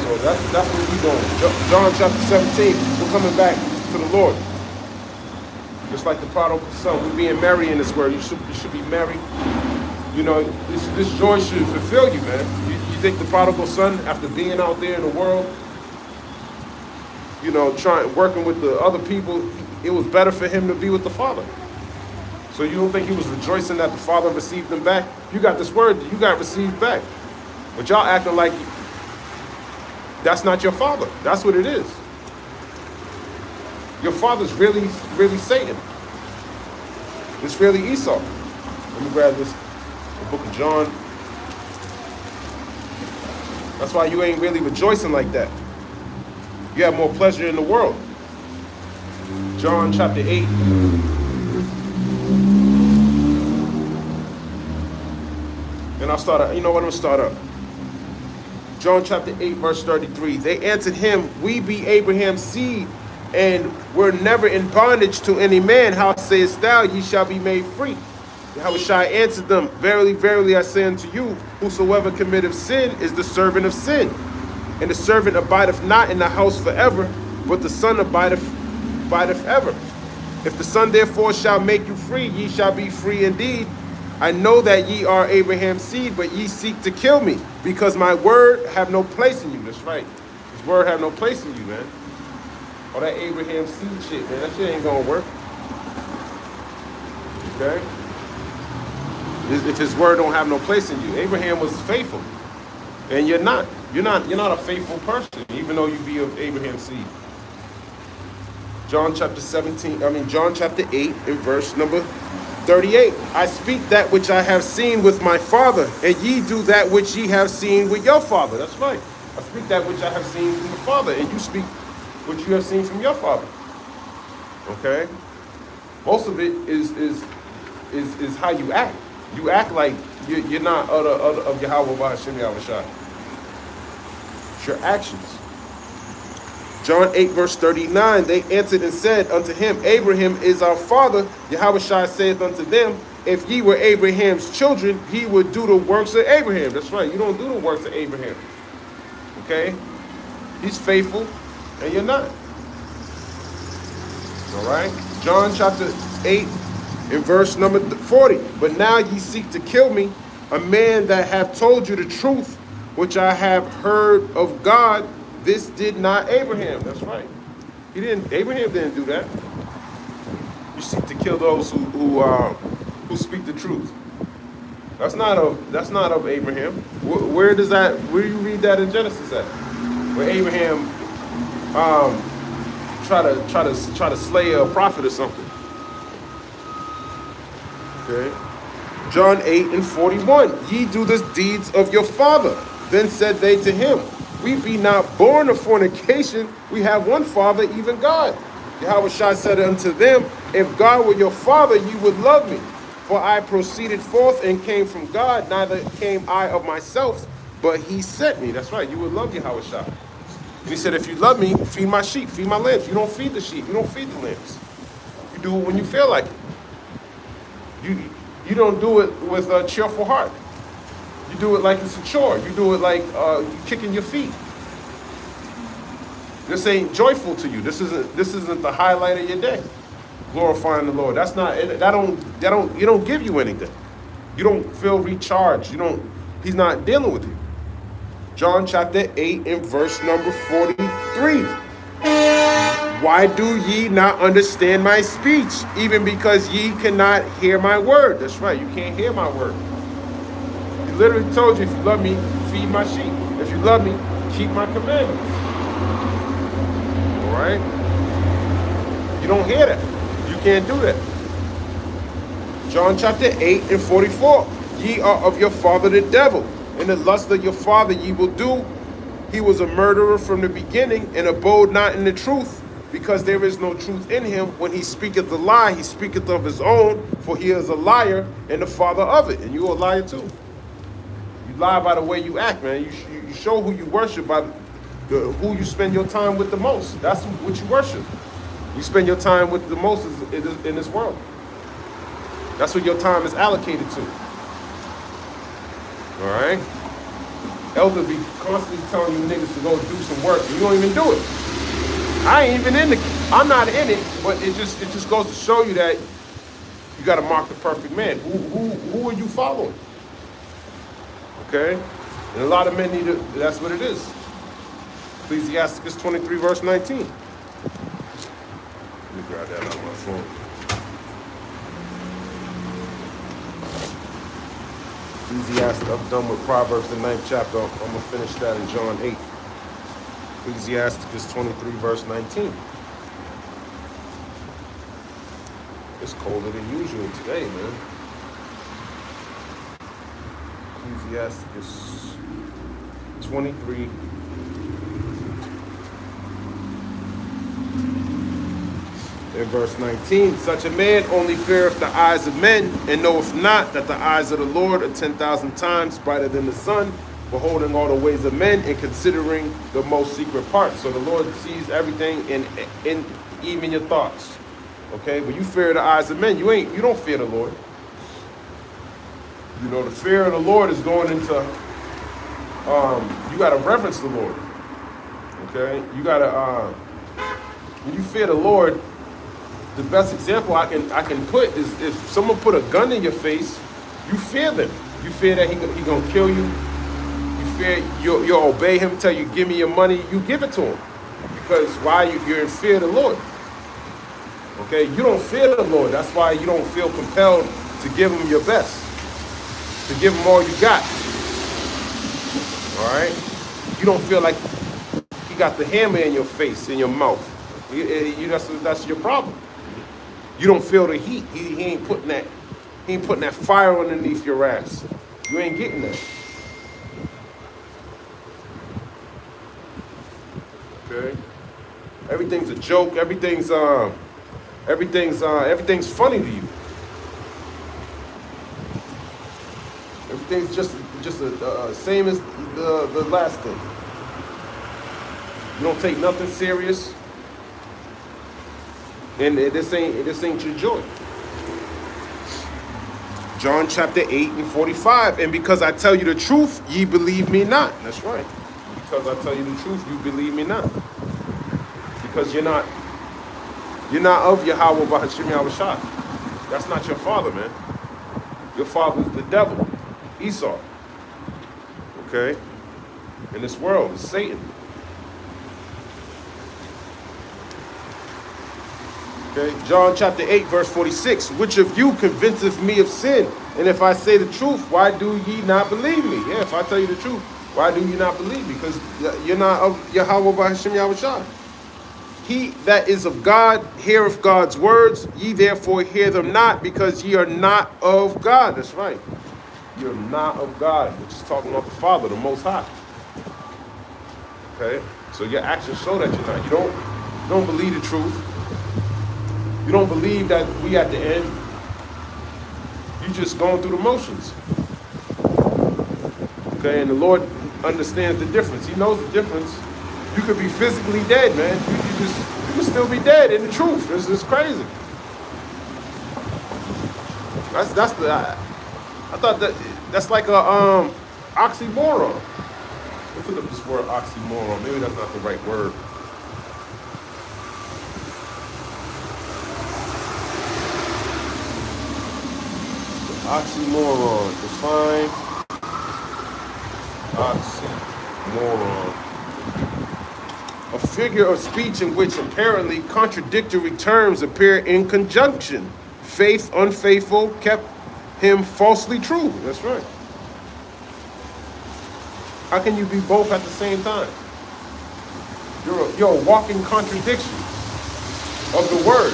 So that's what we're doing. John chapter 17, we're coming back to the Lord. Just like the prodigal son, we're being merry in this world. You should be merry. You know, this joy should fulfill you, man. You think the prodigal son, after being out there in the world, you know, working with the other people, it was better for him to be with the Father. So you don't think he was rejoicing that the Father received him back? You got this word, you got received back. But y'all acting like that's not your father. That's what it is. Your father's really, really Satan. It's really Esau. Let me grab this, the book of John. That's why you ain't really rejoicing like that. You have more pleasure in the world. John chapter 8. And I'll start up. You know what? I'm going to start up. John chapter 8, verse 33. They answered him, we be Abraham's seed, and were never in bondage to any man. How sayest thou, ye shall be made free? Yahushua answered them, verily, verily, I say unto you, whosoever committeth sin is the servant of sin. And the servant abideth not in the house forever, but the Son abideth ever. If the Son therefore shall make you free, ye shall be free indeed. I know that ye are Abraham's seed, but ye seek to kill me, because my word have no place in you. That's right. His word have no place in you, man. All that Abraham seed shit, man, that shit ain't gonna work. Okay? If his word don't have no place in you. Abraham was faithful. And you're not. You're not a faithful person, even though you be of Abraham's seed. John chapter 8 and verse number 38. I speak that which I have seen with my father, and ye do that which ye have seen with your father. That's right. I speak that which I have seen from the Father, and you speak what you have seen from your father. Okay? Most of it is how you act. You act like you're not of Yahweh Ba'Hashem Yahushua. It's your actions. John 8, verse 39, they answered and said unto him, Abraham is our father. Yahushua saith unto them, if ye were Abraham's children, ye would do the works of Abraham. That's right, you don't do the works of Abraham. Okay? He's faithful, and you're not. All right? John chapter 8 in verse number 40. But now ye seek to kill me, a man that have told you the truth, which I have heard of God. This did not Abraham. That's right. Abraham didn't do that. You seek to kill those who speak the truth. That's not of Abraham. Where do you read that in Genesis at? Where Abraham try to slay a prophet or something. Okay. John 8 and 41. Ye do the deeds of your father. Then said they to him, we be not born of fornication. We have one Father, even God. Yahushua said unto them, if God were your Father, you would love me. For I proceeded forth and came from God, neither came I of myself, but he sent me. That's right, you would love Yahushua. And he said, if you love me, feed my sheep, feed my lambs. You don't feed the sheep, you don't feed the lambs. You do it when you feel like it. You don't do it with a cheerful heart. You do it like it's a chore. You do it like you kicking your feet. This ain't joyful to you. This isn't the highlight of your day. Glorifying the Lord. That's not. You don't give you anything. You don't feel recharged. He's not dealing with you. John chapter 8 and verse number 43. Why do ye not understand my speech? Even because ye cannot hear my word. That's right. You can't hear my word. He literally told you, if you love me, feed my sheep. If you love me, keep my commandments. All right? You don't hear that. You can't do that. John chapter 8 and 44. Ye are of your father the devil, and the lust of your father ye will do. He was a murderer from the beginning, and abode not in the truth, because there is no truth in him. When he speaketh a lie, he speaketh of his own, for he is a liar and the father of it. And you are a liar too. You lie by the way you act, man. You show who you worship by who you spend your time with the most. That's what you worship. You spend your time with the most in this world. That's what your time is allocated to. All right? Elders be constantly telling you niggas to go do some work, and you don't even do it. I'm not in it, but it just goes to show you that you got to mark the perfect man. Who are you following? Okay? And a lot of men that's what it is. Ecclesiasticus 23, verse 19. Let me grab that out of my phone. Ecclesiastes, I'm done with Proverbs, the 9th chapter. I'm going to finish that in John 8. Ecclesiasticus 23, verse 19. It's colder than usual today, man. Ecclesiasticus 23. In verse 19, such a man only feareth the eyes of men, and knoweth not that the eyes of the Lord are 10,000 times brighter than the sun, beholding all the ways of men and considering the most secret parts. So the Lord sees everything in even your thoughts. Okay, but you fear the eyes of men. You don't fear the Lord. You know, the fear of the Lord is going into you gotta reverence the Lord. Okay? You gotta when you fear the Lord, the best example I can put is if someone put a gun in your face, you fear them. You fear that he gonna kill you. You fear you'll obey him, tell you give me your money, you give it to him. Because why? You're in fear of the Lord. Okay, you don't fear the Lord. That's why you don't feel compelled to give him your best, to give him all you got. All right, you don't feel like he got the hammer in your face, in your mouth. That's your problem. You don't feel the heat. He ain't putting that fire underneath your ass. You ain't getting that. Okay, everything's a joke. Everything's Everything's funny to you. Everything's just same as the last thing. You don't take nothing serious, and this ain't your joy. John chapter 8 and 45. And because I tell you the truth, ye believe me not. That's right. Because I tell you the truth, you believe me not. Because you're not of Yahweh Bahashim Yahushua. That's not your father, man. Your father's the devil, Esau. Okay? In this world, it's Satan. Okay, John chapter 8, verse 46. Which of you convinceth me of sin? And if I say the truth, why do ye not believe me? Yeah, if I tell you the truth, why do you not believe me? Because you're not of Yahweh Bahashim Yahushua. He that is of God heareth God's words. Ye therefore hear them not, because ye are not of God. That's right. You're not of God, which is talking about the Father, the Most High. Okay? So your actions show that you're not. You don't believe the truth. You don't believe that we at the end. You just going through the motions. Okay, and the Lord understands the difference. He knows the difference. You could be physically dead, man. You can still be dead in the truth. This is crazy. I thought that's like a oxymoron. Let's look up this word oxymoron. Maybe that's not the right word. Oxymoron. Define oxymoron. A figure of speech in which apparently contradictory terms appear in conjunction. Faith, unfaithful, kept him falsely true. That's right. How can you be both at the same time? You're a walking contradiction of the word.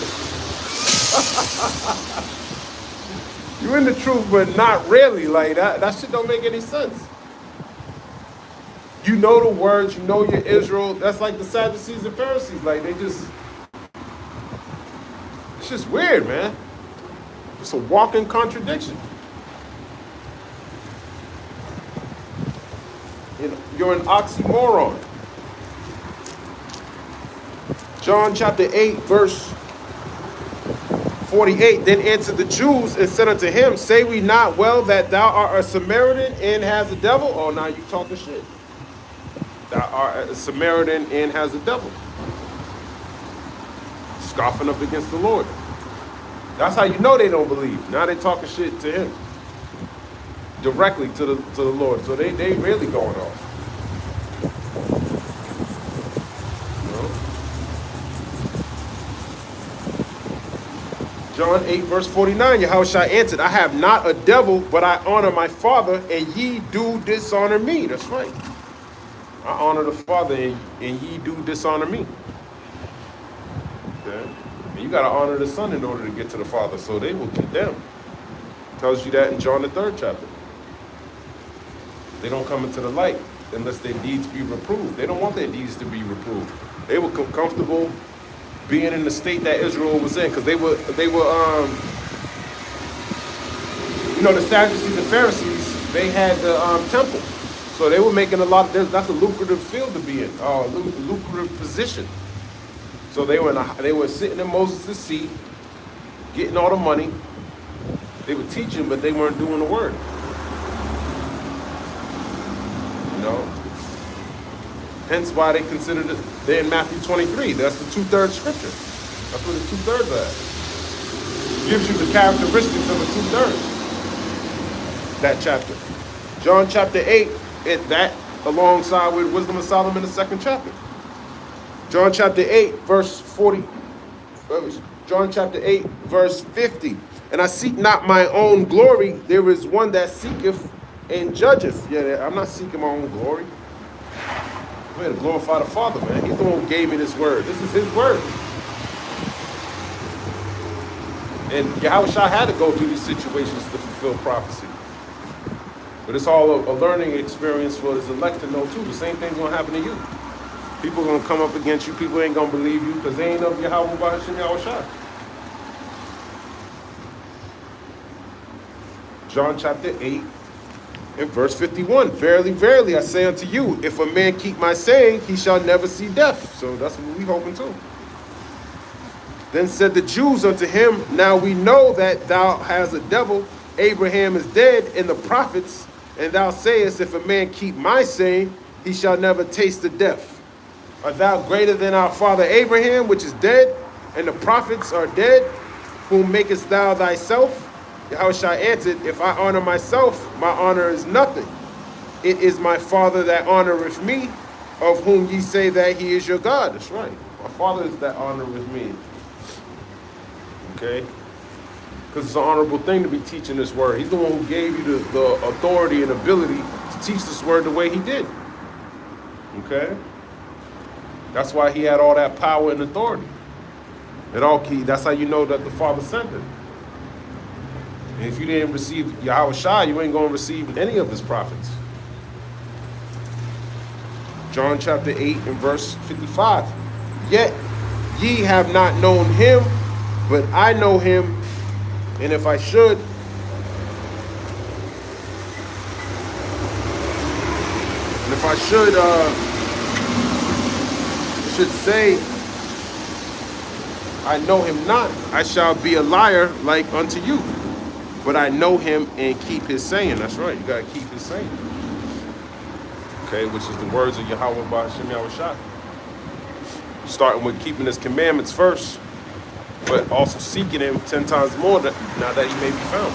You're in the truth, but not really. Like that shit don't make any sense. You know the words, you know you're Israel. That's like the Sadducees and Pharisees. Like it's just weird, man. It's a walking contradiction. You're an oxymoron. John chapter 8, verse 48. Then answered the Jews and said unto him, say we not well that thou art a Samaritan and has a devil? Oh, now you talking shit. Thou art a Samaritan and has a devil. Scoffing up against the Lord. That's how you know they don't believe. Now they talking shit to him. Directly to the Lord. So they really going off. You know? John 8, verse 49, Yahushua answered, I have not a devil, but I honor my Father, and ye do dishonor me. That's right. I honor the Father, and ye do dishonor me. Okay? And you got to honor the Son in order to get to the Father, so they will condemn. Tells you that in John the 3rd chapter. They don't come into the light unless their deeds be reproved. They don't want their deeds to be reproved. They were comfortable being in the state that Israel was in, because they were the Sadducees and Pharisees, they had the temple. So they were making a lot of, that's a lucrative field to be in, lucrative position. So they were sitting in Moses' seat, getting all the money. They were teaching, but they weren't doing the word. You know? Hence why they considered it, they're in Matthew 23. That's the 2/3 scripture. That's what the 2/3 are. Gives you the characteristics of the 2/3. That chapter. John chapter 8, that alongside with Wisdom of Solomon, the 2nd chapter. John chapter 8, verse 40. John chapter 8, verse 50. And I seek not my own glory. There is one that seeketh and judgeth. Yeah, I'm not seeking my own glory. I'm here to glorify the Father, man. He's the one who gave me this word. This is his word. And Yahushua had to go through these situations to fulfill prophecy. But it's all a learning experience for his elect to know too. The same thing's going to happen to you. People are going to come up against you. People ain't going to believe you because they ain't of Yahweh Bahashim Yahushua. John chapter 8 and verse 51. Verily, verily, I say unto you, if a man keep my saying, he shall never see death. So that's what we hoping too. Then said the Jews unto him, now we know that thou hast a devil. Abraham is dead, and the prophets, and thou sayest, if a man keep my saying, he shall never taste the death. Art thou greater than our father Abraham, which is dead, and the prophets are dead? Whom makest thou thyself? Yahushua answered, if I honor myself, my honor is nothing. It is my Father that honoreth me, of whom ye say that he is your God. That's right. My Father is that honoreth me. Okay? Because it's an honorable thing to be teaching this word. He's the one who gave you the authority and ability to teach this word the way he did. Okay? That's why he had all that power and authority. That's how you know that the Father sent him. And if you didn't receive Yahushua, you ain't going to receive any of his prophets. John chapter 8 and verse 55. Yet ye have not known him, but I know him. And if I should say, I know him not, I shall be a liar like unto you. But I know him and keep his saying. That's right, you got to keep his saying. Okay, which is the words of Yahweh B'Hashem Yahushua. Starting with keeping his commandments first, but also seeking him 10 times more now that he may be found.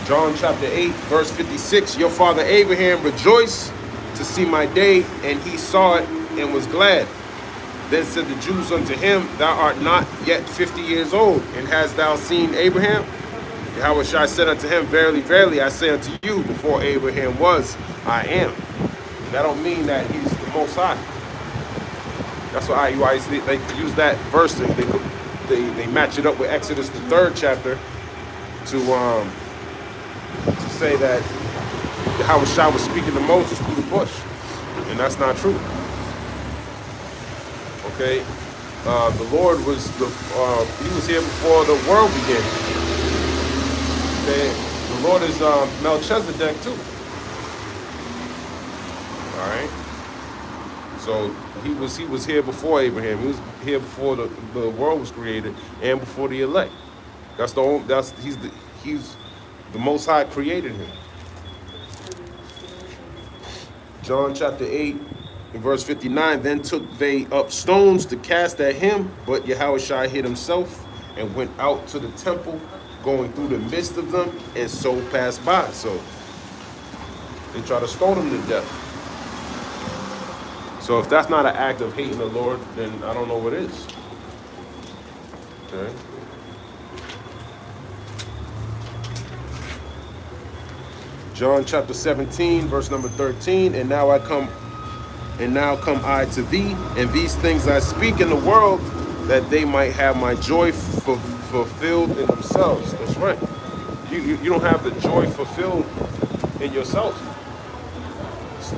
John chapter 8, verse 56. Your father Abraham rejoiced to see my day, and he saw it and was glad. Then said the Jews unto him, thou art not yet 50 years old, and hast thou seen Abraham? Yahushua said unto him, verily, verily, I say unto you, before Abraham was, I am. And that don't mean that he's the Most High. That's why they use that verse, and they match it up with Exodus, the 3rd chapter, to say that Yahushua was speaking to Moses through the bush. And that's not true. Okay, the Lord was he was here before the world began. Okay, the Lord is Melchizedek too. All right. So he was here before Abraham. He was here before the world was created and before the elect. He's the Most High created him. John chapter 8. In verse 59, then took they up stones to cast at him, but Yahushua hid himself and went out to the temple, going through the midst of them, and so passed by. So they try to stone him to death. So if that's not an act of hating the Lord, then I don't know what is. Okay. John chapter 17, verse number 13, and now come I to thee, and these things I speak in the world, that they might have my joy fulfilled in themselves. That's right. You don't have the joy fulfilled in yourself.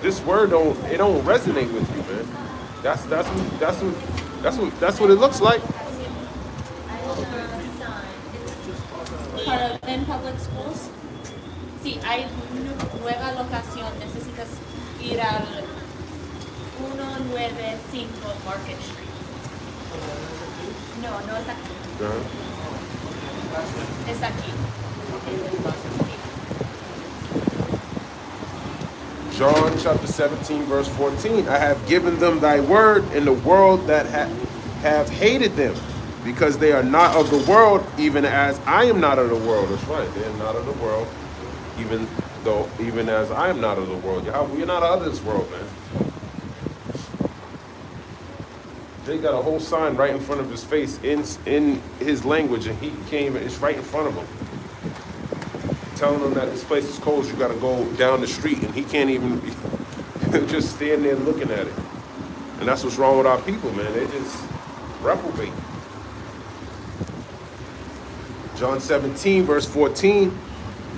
This word don't resonate with you, man. That's what it looks like. Para en public schools, si hay nueva locación, necesitas ir al 195 Market Street. No es aquí. Es aquí. John chapter 17, verse 14. I have given them thy word in the world that have hated them, because they are not of the world, even as I am not of the world. That's right. They are not of the world, even as I am not of the world. You're not of this world, man. They got a whole sign right in front of his face in his language, and he came. It's right in front of him, telling him that this place is closed. You got to go down the street, and he can't even just stand there looking at it. And that's what's wrong with our people, man. They just reprobate. John 17, verse 14.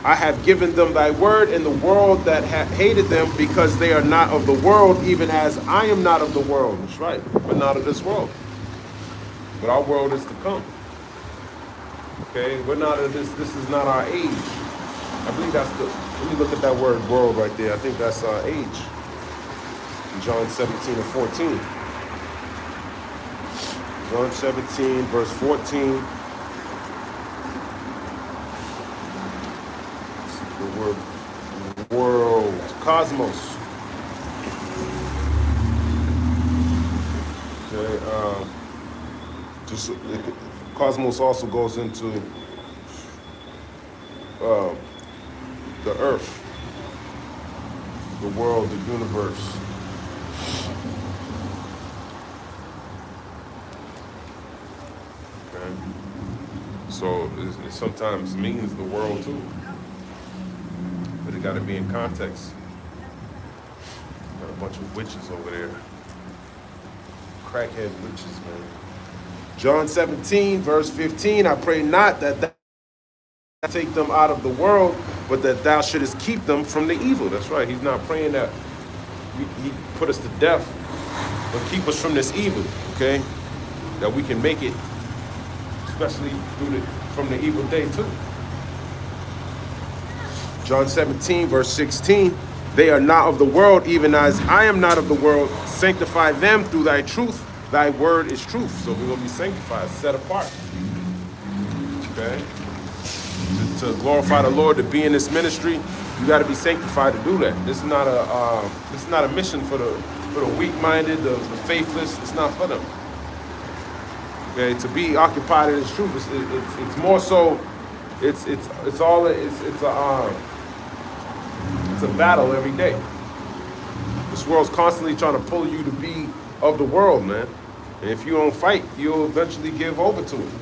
I have given them thy word in the world that hated them, because they are not of the world, even as I am not of the world. That's right. We're not of this world, but our world is to come. Okay, we're not this. This is not our age. I believe that's the. Let me look at that word "world" right there. I think that's our age. John 17 and 14. John 17, verse 14. The word world, cosmos. Okay, just cosmos also goes into the earth, the world, the universe. Okay, so it sometimes means the world too, but it got to be in context. Got a bunch of witches over there, crackhead witches, man. John 17, verse 15, I pray not that thou take them out of the world, but that thou shouldest keep them from the evil. That's right. He's not praying that he put us to death, but keep us from this evil, okay? That we can make it, especially from the evil day too. John 17, verse 16, they are not of the world, even as I am not of the world. Sanctify them through thy truth. Thy word is truth. So we're going to be sanctified, set apart. Okay? To glorify the Lord, to be in this ministry, you got to be sanctified to do that. This is not a mission for the weak-minded, the faithless. It's not for them. Okay? To be occupied in this truth, it's more so. It's a battle every day. This world's constantly trying to pull you to be of the world, man. And if you don't fight, you'll eventually give over to it.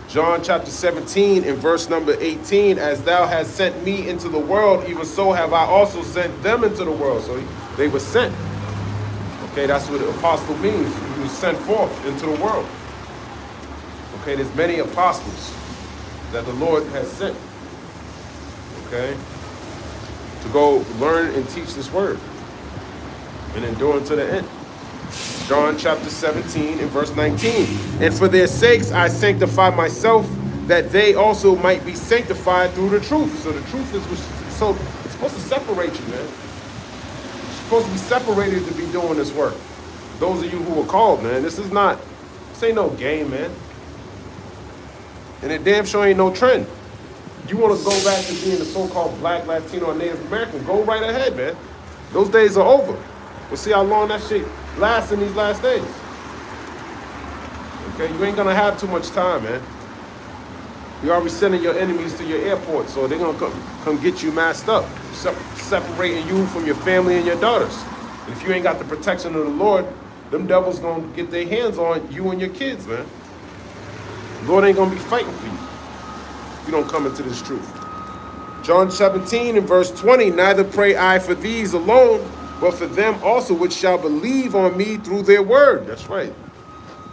John chapter 17 and verse number 18, as thou hast sent me into the world, even so have I also sent them into the world. So they were sent. Okay, that's what the apostle means. He was sent forth into the world. Okay, there's many apostles that the Lord has sent. Okay, to go learn and teach this word and endure unto the end. John chapter 17 and verse 19. And for their sakes I sanctify myself, that they also might be sanctified through the truth. So the truth is, so it's supposed to separate you, man. You're supposed to be separated to be doing this work. Those of you who are called, man, this ain't no game, man. And it damn sure ain't no trend. You want to go back to being a so-called black, Latino, or Native American, go right ahead, man. Those days are over. We'll see how long that shit lasts in these last days. Okay, you ain't gonna have too much time, man. You're already sending your enemies to your airport, so they're gonna come get you masked up, separating you from your family and your daughters. And if you ain't got the protection of the Lord, them devils gonna get their hands on you and your kids, man. The Lord ain't gonna be fighting for you if you don't come into this truth. John 17 and verse 20, neither pray I for these alone, but for them also which shall believe on me through their word. That's right.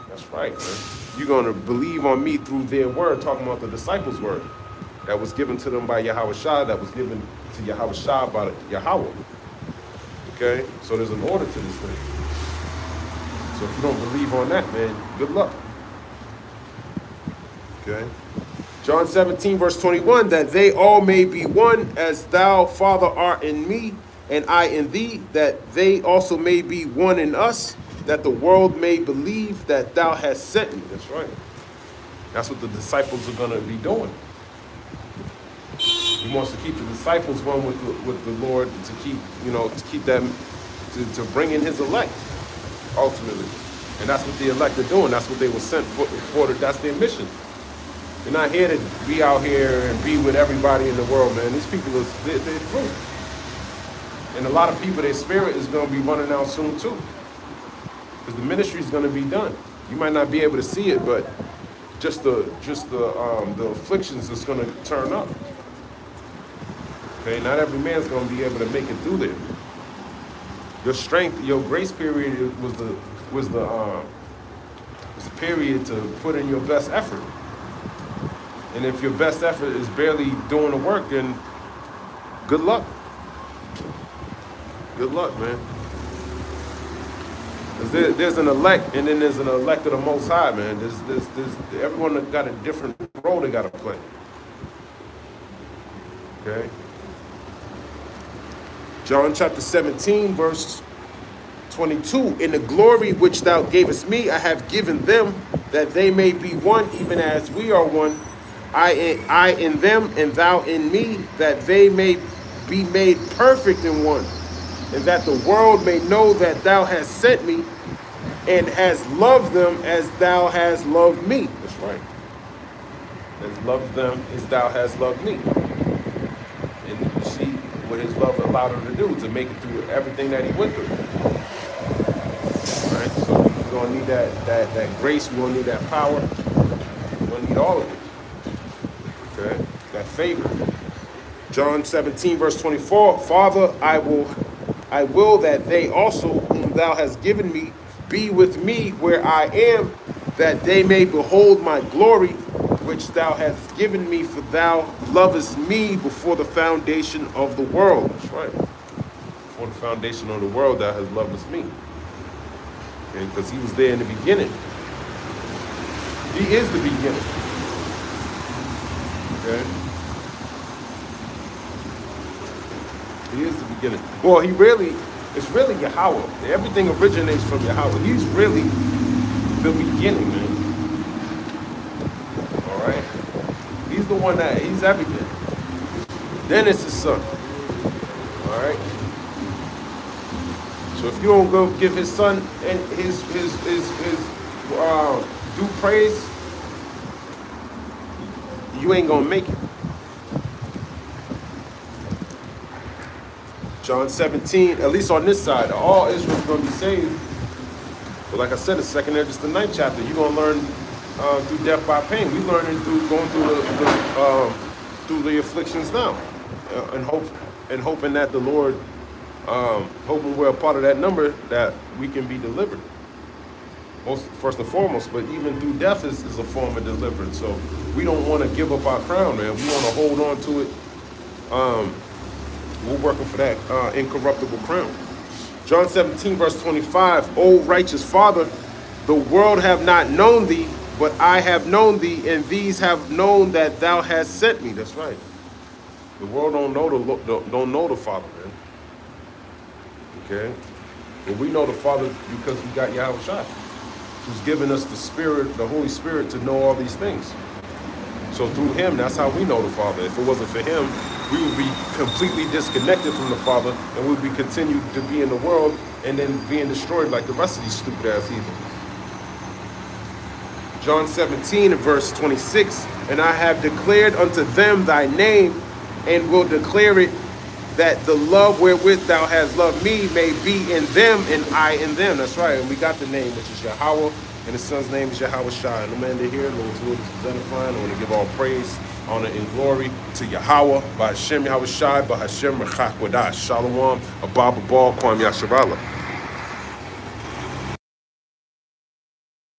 That's right, man. You're going to believe on me through their word, talking about the disciples' word that was given to them by Yahweh Shah, that was given to Yahweh Shah by Yahweh. Okay? So there's an order to this thing. So if you don't believe on that, man, good luck. Okay? John 17, verse 21, that they all may be one, as thou, Father, art in me, and I in thee, that they also may be one in us, that the world may believe that thou hast sent me. That's right. That's what the disciples are going to be doing. He wants to keep the disciples one with the Lord, to keep them, to bring in his elect, ultimately. And that's what the elect are doing. That's what they were sent for. That's their mission. They're not here to be out here and be with everybody in the world, man. These people, they're through. And a lot of people, their spirit is going to be running out soon too. Because the ministry is going to be done. You might not be able to see it, but just the afflictions is going to turn up. Okay, not every man's going to be able to make it through there. Your strength, your grace period was the period to put in your best effort. And if your best effort is barely doing the work, then good luck. Good luck, man. There's an elect, and then there's an elect of the Most High, man. There's everyone got a different role they got to play. Okay. John chapter 17, verse 22. In the glory which thou gavest me, I have given them, that they may be one, even as we are one. I in them, and thou in me, that they may be made perfect in one, and that the world may know that thou hast sent me, and hast loved them as thou hast loved me. That's right. Has loved them as thou hast loved me. And you see what his love allowed him to do, to make it through everything that he went through. All right? So we're going to need that grace. We're going to need that power. We're going to need all of it. Okay? That favor. John 17, verse 24. Father, I will that they also, whom thou hast given me, be with me where I am, that they may behold my glory, which thou hast given me, for thou lovest me before the foundation of the world. That's right. Before the foundation of the world, thou hast loved me. Okay? Because he was there in the beginning. He is the beginning. Okay? He is the beginning. Well, it's really Yahweh. Everything originates from Yahweh. He's really the beginning, man. All right? He's the one he's everything. Then it's his son. All right? So if you don't go give his son and his due praise, you ain't gonna make it. John 17, at least on this side, all Israel's going to be saved. But like I said, it's second there, just the 9th chapter. You're going to learn through death by pain. We're learning through going through the afflictions now, and hoping that the Lord, hoping we're a part of that number, that we can be delivered. First and foremost, but even through death is a form of deliverance. So we don't want to give up our crown, man. We want to hold on to it. We're working for that incorruptible crown. John 17, verse 25. O righteous Father, the world have not known thee, but I have known thee, and these have known that thou hast sent me. That's right. The world don't know the Father, man. Okay? But we know the Father because we got Yahweh Shai, who's given us the Spirit, the Holy Spirit, to know all these things. So through him, that's how we know the Father. If it wasn't for him, we would be completely disconnected from the Father, and we would be continued to be in the world and then being destroyed like the rest of these stupid ass heathens. John 17 and verse 26, and I have declared unto them thy name, and will declare it, that the love wherewith thou hast loved me may be in them, and I in them. That's right, and we got the name, which is Yahweh, and his son's name is Yahweh Shai. And the man to hear, Lord's word is identifying. I want to give all praise, honor, and glory to Yahweh, by Hashem Yahweh Shai, by Hashem Rechak Wadash. Shalom, Abba Babal, Kwam Yasharallah.